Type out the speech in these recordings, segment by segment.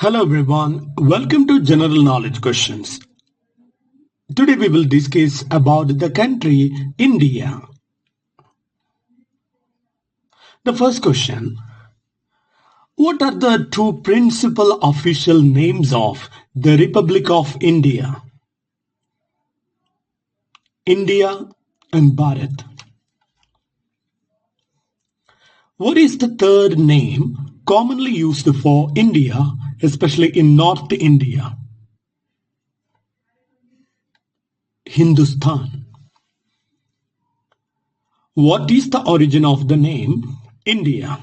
Hello everyone, welcome to General Knowledge Questions. Today we will discuss about the country India. The first question, what are the two principal official names of the Republic of India? India and Bharat. What is the third name commonly used for India, especially in North India? Hindustan. What is the origin of the name India?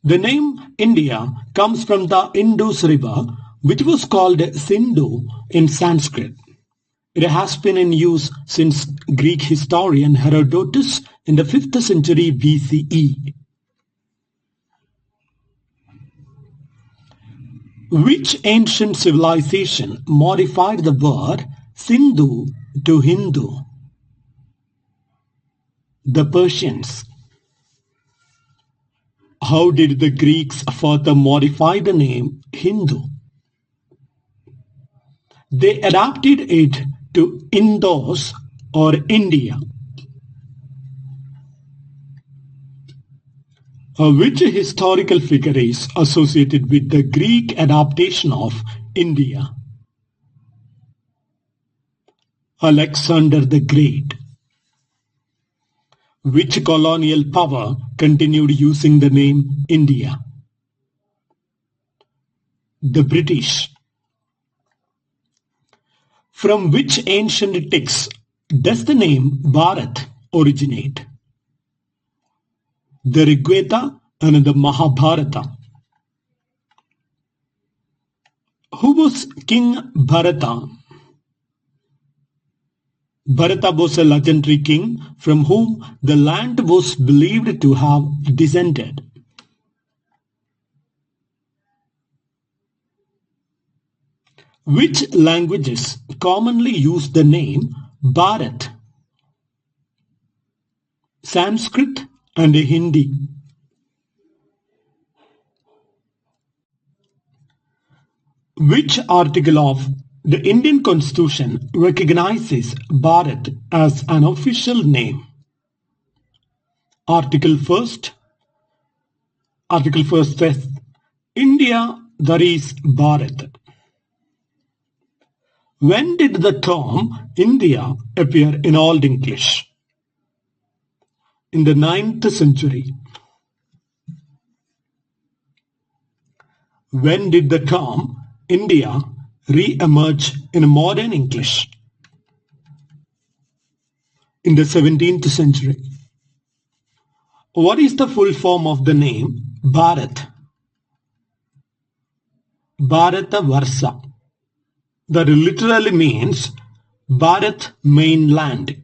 The name India comes from the Indus River, which was called Sindhu in Sanskrit. It has been in use since Greek historian Herodotus in the 5th century BCE. Which ancient civilization modified the word Sindhu to Hindu? The Persians. How did the Greeks further modify the name Hindu? They adapted it to Indos or India. Which historical figure is associated with the Greek adaptation of India? Alexander the Great. Which colonial power continued using the name India? The British. From which ancient text does the name Bharat originate? The Rigveda and the Mahabharata. Who was King Bharata? Bharata was a legendary king from whom the land was believed to have descended. Which languages commonly use the name Bharat? Sanskrit and Hindi. Which article of the Indian Constitution recognizes Bharat as an official name? Article 1st. Article 1st says, India, that is Bharat. When did the term India appear in Old English? In the 9th century. When did the term India re-emerge in modern English? In the 17th century. What is the full form of the name Bharat? Bharata Varsha. That literally means Bharat mainland.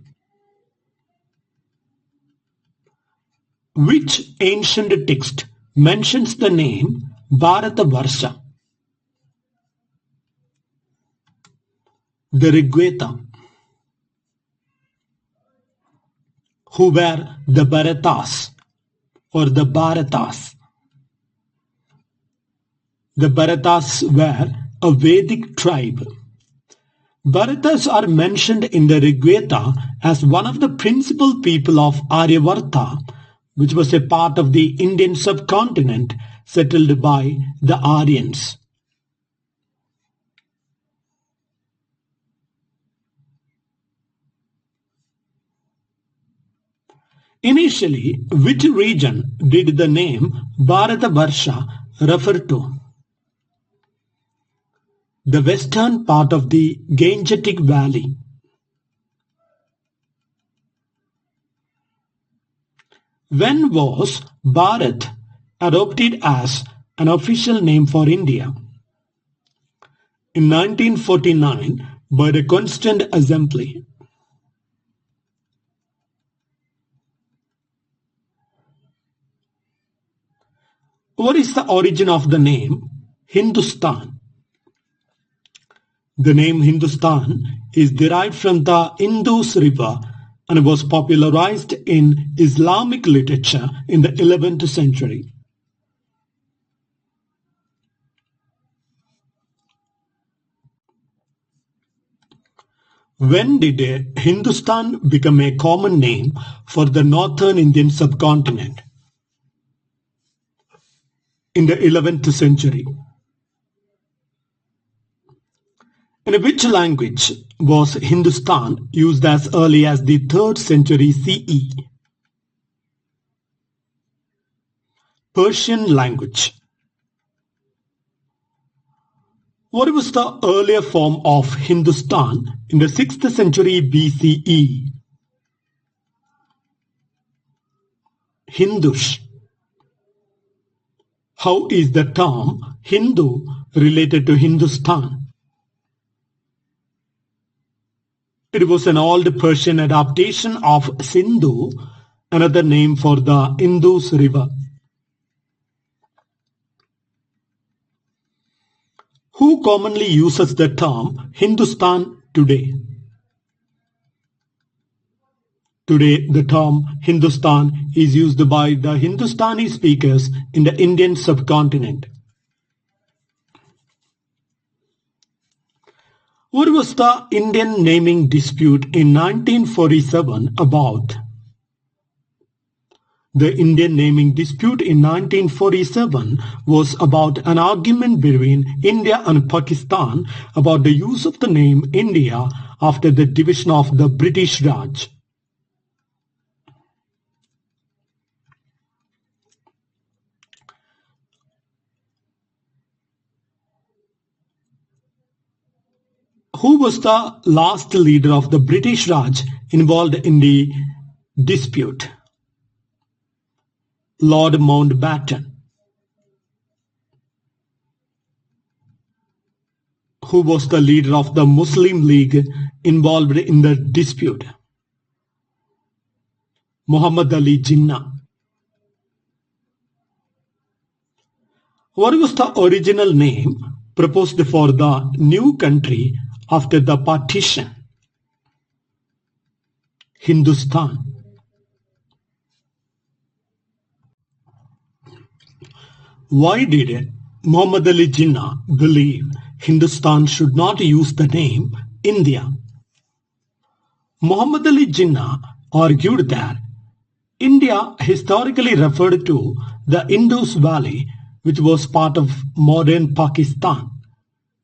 Which ancient text mentions the name Bharata Varsha? The Rigveda. Who were the Bharatas or the Bharatas? The Bharatas were a Vedic tribe. Bharatas are mentioned in the Rigveda as one of the principal people of Aryavarta, which was a part of the Indian subcontinent settled by the Aryans. Initially, which region did the name Bharatavarsha refer to? The western part of the Gangetic Valley. When was Bharat adopted as an official name for India? In 1949 by the Constituent Assembly. What is the origin of the name Hindustan? The name Hindustan is derived from the Indus River and was popularized in Islamic literature in the 11th century. When did Hindustan become a common name for the northern Indian subcontinent? In the 11th century. In which language was Hindustan used as early as the 3rd century CE? Persian language. What was the earlier form of Hindustan in the 6th century BCE? Hindush. How is the term Hindu related to Hindustan? It was an old Persian adaptation of Sindhu, another name for the Indus River. Who commonly uses the term Hindustan today? Today, the term Hindustan is used by the Hindustani speakers in the Indian subcontinent. What was the Indian naming dispute in 1947 about? The Indian naming dispute in 1947 was about an argument between India and Pakistan about the use of the name India after the division of the British Raj. Who was the last leader of the British Raj involved in the dispute? Lord Mountbatten. Who was the leader of the Muslim League involved in the dispute? Muhammad Ali Jinnah. What was the original name proposed for the new country after the partition? Hindustan. Why did Muhammad Ali Jinnah believe Hindustan should not use the name India? Muhammad Ali Jinnah argued that India historically referred to the Indus Valley, which was part of modern Pakistan.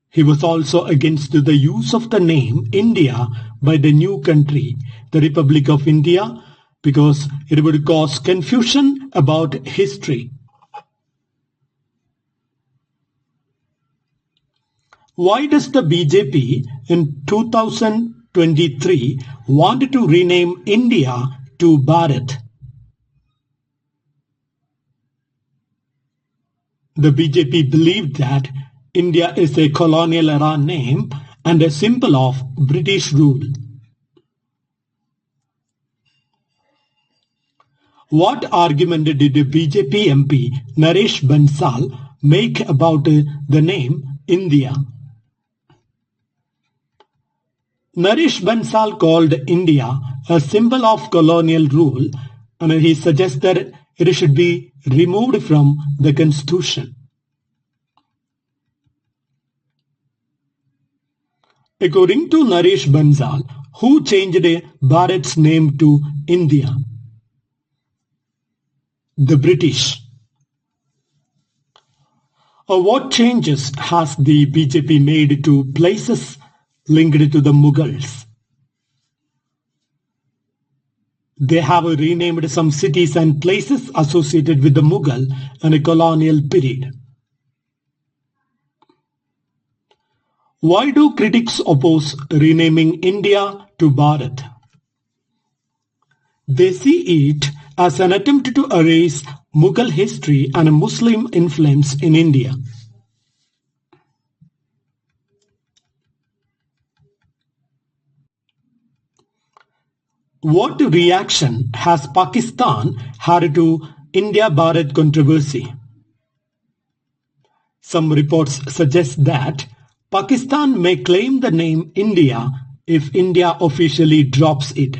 He was also against the use of the name India by the new country, the Republic of India, because it would cause confusion about history. Why does the BJP in 2023 want to rename India to Bharat? The BJP believed that India is a colonial era name and a symbol of British rule. What argument did the BJP MP Naresh Bansal make about the name India? Naresh Bansal called India a symbol of colonial rule, and he suggested it should be removed from the constitution. According to Naresh Bansal, who changed Bharat's name to India? The British. What changes has the BJP made to places linked to the Mughals? They have renamed some cities and places associated with the Mughal and a colonial period. Why do critics oppose renaming India to Bharat? They see it as an attempt to erase Mughal history and Muslim influence in India. What reaction has Pakistan had to India-Bharat controversy? Some reports suggest that Pakistan may claim the name India if India officially drops it.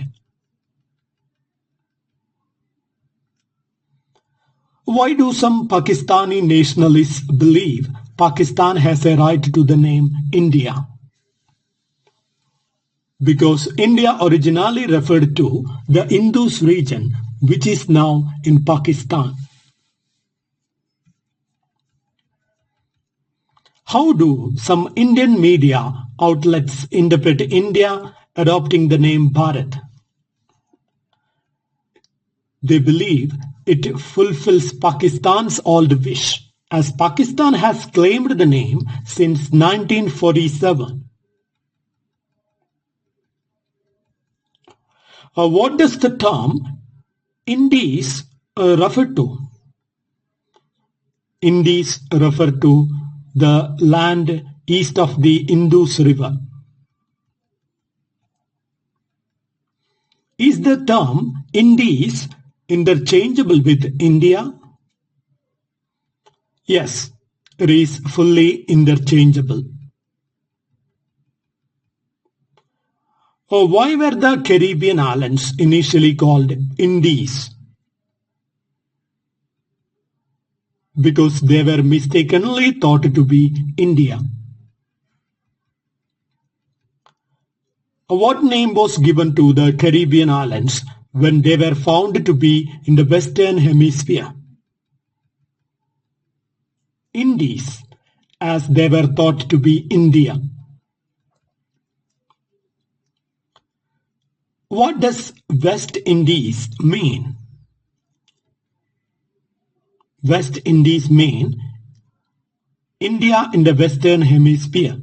Why do some Pakistani nationalists believe Pakistan has a right to the name India? because India originally referred to the Indus region, which is now in Pakistan. How do some Indian media outlets interpret India adopting the name Bharat? They believe it fulfills Pakistan's old wish, as Pakistan has claimed the name since 1947. What does the term Indies refer to? Indies refer to the land east of the Indus River. Is the term Indies interchangeable with India? Yes, it is fully interchangeable. Why were the Caribbean islands initially called Indies? Because they were mistakenly thought to be India. What name was given to the Caribbean islands when they were found to be in the Western Hemisphere? Indies, as they were thought to be India. What does West Indies mean? West Indies mean India in the Western Hemisphere.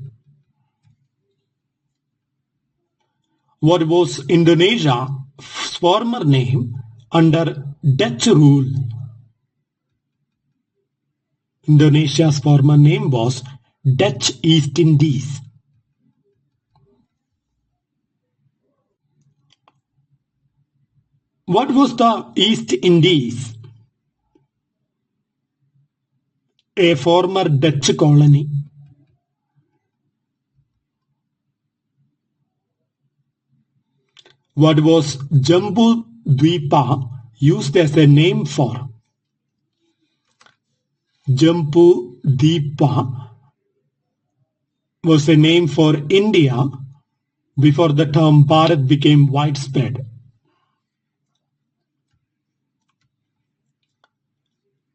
What was Indonesia's former name under Dutch rule? Indonesia's former name was Dutch East Indies. What was the East Indies? A former Dutch colony. What was Jambu Dwipa used as a name for? Jambu Dwipa was a name for India before the term Bharat became widespread.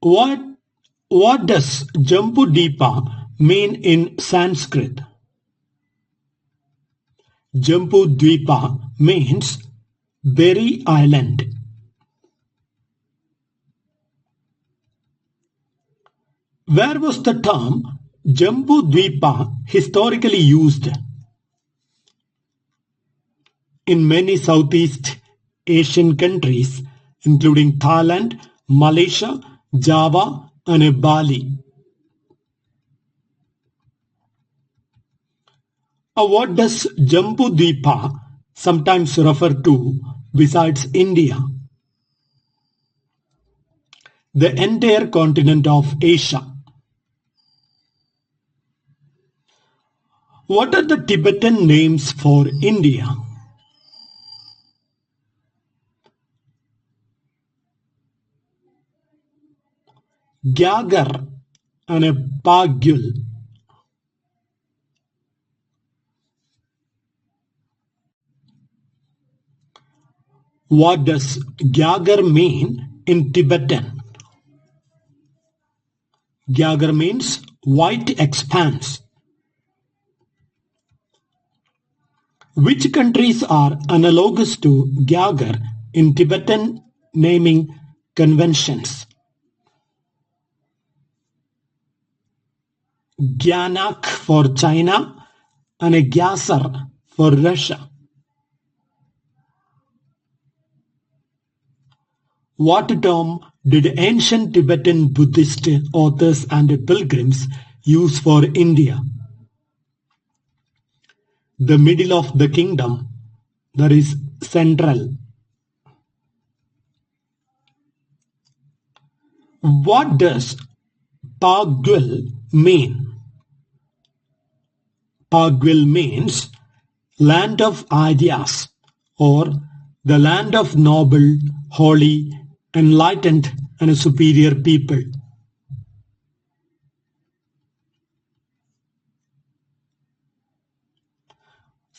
What does Jambu Dwipa mean in Sanskrit? Jambu Dwipa means berry island. Where was the term Jambu Dwipa historically used? In many Southeast Asian countries, including Thailand, Malaysia, Java, and Bali. What does Jambu Dwipa sometimes refer to besides India? The entire continent of Asia. What are the Tibetan names for India? Gyagar and Pagyul. What does Gyagar mean in Tibetan? Gyagar means white expanse. Which countries are analogous to Gyagar in Tibetan naming conventions? Gyanak for China and Gyasar for Russia. What term did ancient Tibetan Buddhist authors and pilgrims use for India? The middle of the kingdom, that is central. What does Pagyul mean? Pagyul means land of ideas or the land of noble, holy, enlightened and superior people.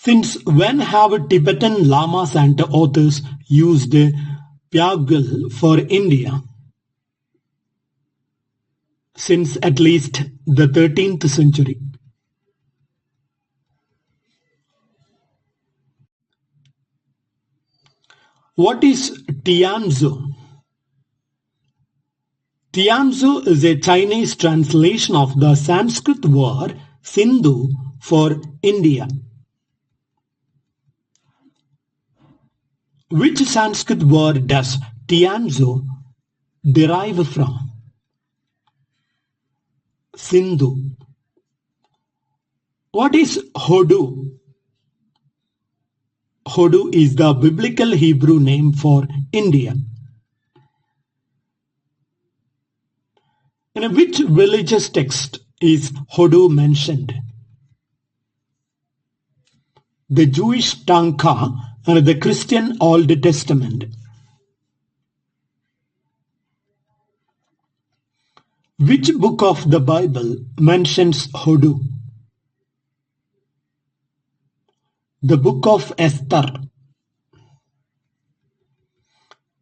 Since when have Tibetan lamas and authors used Pyagul for India? Since at least the 13th century. What is Tianzu? Tianzu is a Chinese translation of the Sanskrit word Sindhu for India. Which Sanskrit word does Tianzu derive from? Sindhu. What is Hodu? Hodu is the biblical Hebrew name for India. In which religious text is Hodu mentioned? The Jewish Tanka and the Christian Old Testament. Which book of the Bible mentions Hodu? The Book of Esther.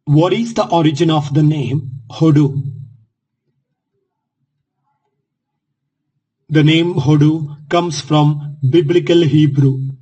What is the origin of the name Hodu? The name Hodu comes from Biblical Hebrew.